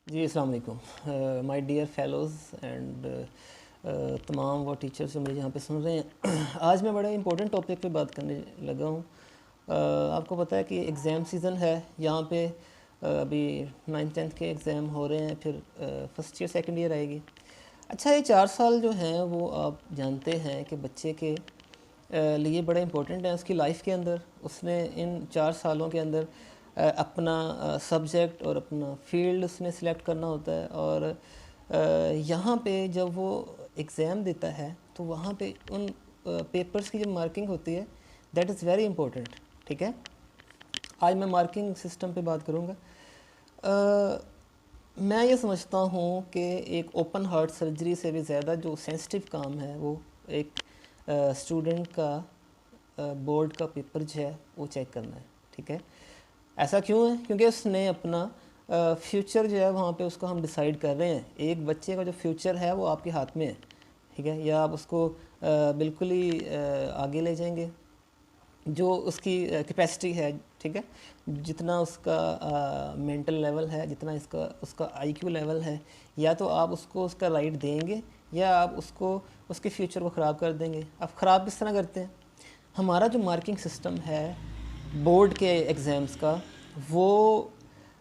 जी अस्सलाम वालेकुम my dear fellows and तमाम वो टीचर्स जो मुझे यहाँ पे सुन रहे हैं। आज मैं बड़े इंपॉर्टेंट टॉपिक पे बात करने लगा हूँ। आपको पता है कि एग्ज़ाम सीज़न है यहाँ पे। अभी 9th 10th के एग्ज़ाम हो रहे हैं, फिर फर्स्ट ईयर सेकंड ईयर आएगी। अच्छा, ये 4 साल जो हैं वो आप जानते हैं कि बच्चे के लिए बड़ा इम्पोर्टेंट है उसकी लाइफ के अंदर। उसने इन 4 सालों के अंदर अपना सब्जेक्ट और अपना फील्ड उसने सिलेक्ट करना होता है, और यहाँ पे जब वो एग्ज़ाम देता है तो वहाँ पे उन पेपर्स की जो मार्किंग होती है दैट इज़ वेरी इंपॉर्टेंट। ठीक है, आज मैं मार्किंग सिस्टम पे बात करूँगा। मैं ये समझता हूँ कि एक ओपन हार्ट सर्जरी से भी ज़्यादा जो सेंसिटिव काम है वो एक स्टूडेंट का बोर्ड का पेपर जो है वो चेक करना है। ठीक है, ऐसा क्यों है? क्योंकि उसने अपना फ्यूचर जो है वहाँ पे उसको हम डिसाइड कर रहे हैं। एक बच्चे का जो फ्यूचर है वो आपके हाथ में है। ठीक है, या आप उसको बिल्कुल ही आगे ले जाएंगे जो उसकी कैपेसिटी है। ठीक है, जितना उसका मेंटल लेवल है, जितना इसका उसका आईक्यू लेवल है, या तो आप उसको उसका राइट देंगे या आप उसको उसके फ्यूचर को ख़राब कर देंगे। आप ख़राब किस तरह करते हैं? हमारा जो मार्किंग सिस्टम है बोर्ड के एग्ज़ाम्स का वो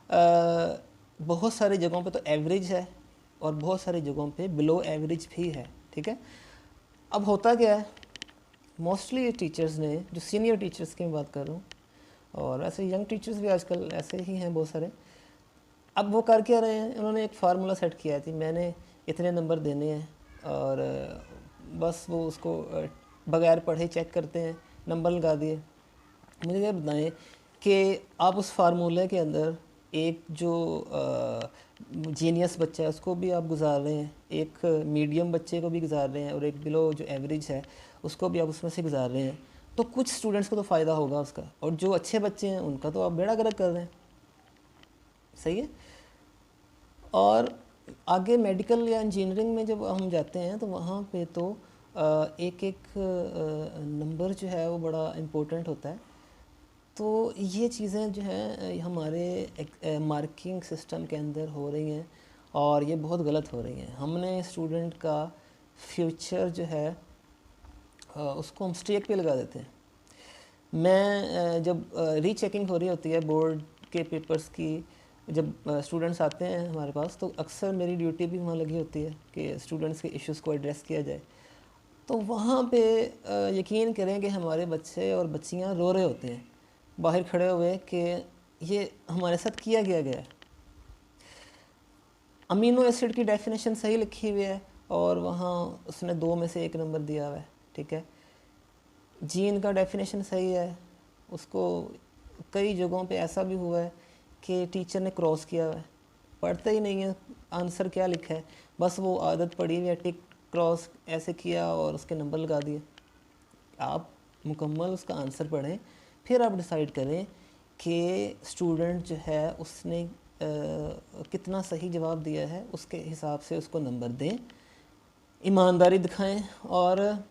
बहुत सारी जगहों पे तो एवरेज है और बहुत सारी जगहों पे बिलो एवरेज भी है। ठीक है, अब होता क्या है, मोस्टली टीचर्स ने, जो सीनियर टीचर्स की मैं बात कर रहा हूँ, और ऐसे यंग टीचर्स भी आजकल ऐसे ही हैं बहुत सारे। अब वो कर क्या रहे हैं, उन्होंने एक फार्मूला सेट किया थी, मैंने इतने नंबर देने हैं, और बस वो उसको बगैर पढ़े चेक करते हैं, नंबर लगा दिए। मुझे ये बताएं कि आप उस फार्मूले के अंदर एक जो जीनियस बच्चा है उसको भी आप गुजार रहे हैं, एक मीडियम बच्चे को भी गुजार रहे हैं, और एक बिलो जो एवरेज है उसको भी आप उसमें से गुजार रहे हैं। तो कुछ स्टूडेंट्स को तो फ़ायदा होगा उसका, और जो अच्छे बच्चे हैं उनका तो आप बेड़ा गर्क कर रहे हैं। सही है। और आगे मेडिकल या इंजीनियरिंग में जब हम जाते हैं तो वहाँ पे तो एक एक नंबर जो है वो बड़ा इम्पोर्टेंट होता है। तो ये चीज़ें जो हैं हमारे मार्किंग सिस्टम के अंदर हो रही हैं, और ये बहुत गलत हो रही हैं। हमने स्टूडेंट का फ्यूचर जो है उसको हम स्टेक पे लगा देते हैं। मैं जब रीचेकिंग हो रही होती है बोर्ड के पेपर्स की, जब स्टूडेंट्स आते हैं हमारे पास, तो अक्सर मेरी ड्यूटी भी वहाँ लगी होती है कि स्टूडेंट्स के इश्यूज़ को एड्रेस किया जाए। तो वहाँ पे यकीन करें कि हमारे बच्चे और बच्चियाँ रो रहे होते हैं बाहर खड़े हुए कि ये हमारे साथ किया गया है। अमीनो एसिड की डेफिनेशन सही लिखी हुई है और वहाँ उसने 2 में से 1 नंबर दिया हुआ है। ठीक है, जीन का डेफिनेशन सही है, उसको कई जगहों पे ऐसा भी हुआ है कि टीचर ने क्रॉस किया हुआ है, पढ़ते ही नहीं है आंसर क्या लिखा है, बस वो आदत पड़ी हुई है, टिक क्रॉस ऐसे किया और उसके नंबर लगा दिए। आप मुकम्मल उसका आंसर पढ़ें, फिर आप डिसाइड करें कि स्टूडेंट जो है उसने कितना सही जवाब दिया है, उसके हिसाब से उसको नंबर दें, ईमानदारी दिखाएं, और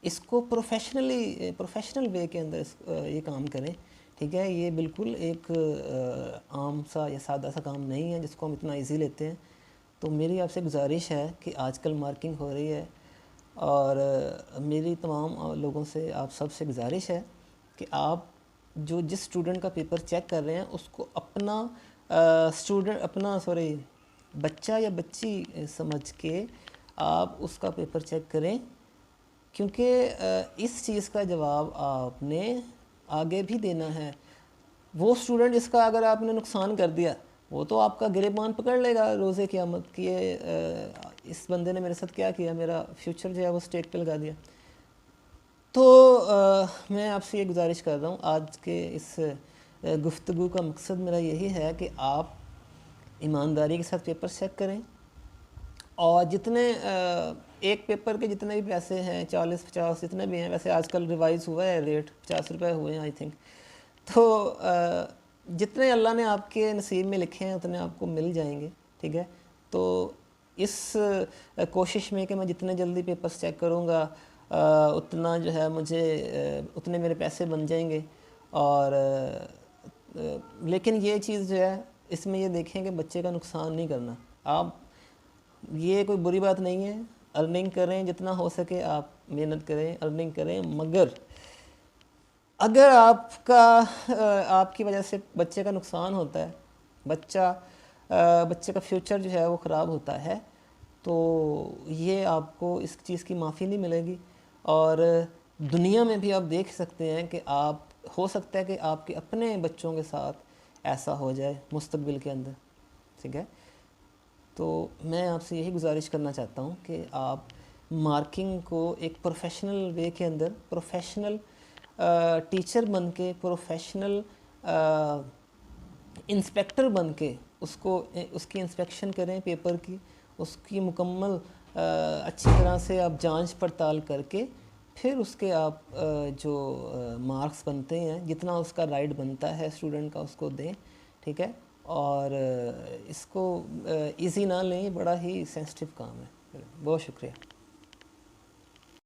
इसको प्रोफेशनल वे के अंदर ये काम करें। ठीक है, ये बिल्कुल एक आम सा या सादा सा काम नहीं है जिसको हम इतना इजी लेते हैं। तो मेरी आपसे गुजारिश है कि आजकल मार्किंग हो रही है, और मेरी तमाम लोगों से, आप सब से गुजारिश है कि आप जो जिस स्टूडेंट का पेपर चेक कर रहे हैं उसको अपना बच्चा या बच्ची समझ के आप उसका पेपर चेक करें, क्योंकि इस चीज़ का जवाब आपने आगे भी देना है। वो स्टूडेंट जिसका अगर आपने नुकसान कर दिया वो तो आपका गिरेबान पकड़ लेगा रोज़े क़यामत कि इस बंदे ने मेरे साथ क्या किया, मेरा फ्यूचर जो है वो स्टेक पे लगा दिया। तो मैं आपसे ये गुजारिश कर रहा हूँ, आज के इस गुफ्तगू का मकसद मेरा यही है कि आप ईमानदारी के साथ पेपर चेक करें, और जितने एक पेपर के जितने भी पैसे हैं 40-50 जितने भी हैं, वैसे आजकल रिवाइज हुआ है रेट, 50 रुपये हुए हैं आई थिंक। तो जितने अल्लाह ने आपके नसीब में लिखे हैं उतने आपको मिल जाएंगे। ठीक है, तो इस कोशिश में कि मैं जितने जल्दी पेपर्स चेक करूँगा उतना जो है मुझे उतने मेरे पैसे बन जाएंगे। और लेकिन ये चीज़ जो है इसमें ये देखें कि बच्चे का नुकसान नहीं करना। आप, ये कोई बुरी बात नहीं है, अर्निंग करें जितना हो सके, आप मेहनत करें, अर्निंग करें, मगर अगर आपकी वजह से बच्चे का नुकसान होता है, बच्चे का फ्यूचर जो है वो ख़राब होता है, तो ये आपको इस चीज़ की माफ़ी नहीं मिलेगी। और दुनिया में भी आप देख सकते हैं कि हो सकता है कि आपके अपने बच्चों के साथ ऐसा हो जाए मुस्तकबिल के अंदर, ठीक है। तो मैं आपसे यही गुजारिश करना चाहता हूँ कि आप मार्किंग को एक प्रोफेशनल वे के अंदर, प्रोफेशनल टीचर बन के, प्रोफेशनल इंस्पेक्टर बन के उसकी इंस्पेक्शन करें पेपर की, उसकी मुकम्मल अच्छी तरह से आप जांच पड़ताल करके फिर उसके आप जो मार्क्स बनते हैं, जितना उसका राइट बनता है स्टूडेंट का, उसको दें, ठीक है। और इसको इजी ना लें, बड़ा ही सेंसिटिव काम है। बहुत शुक्रिया।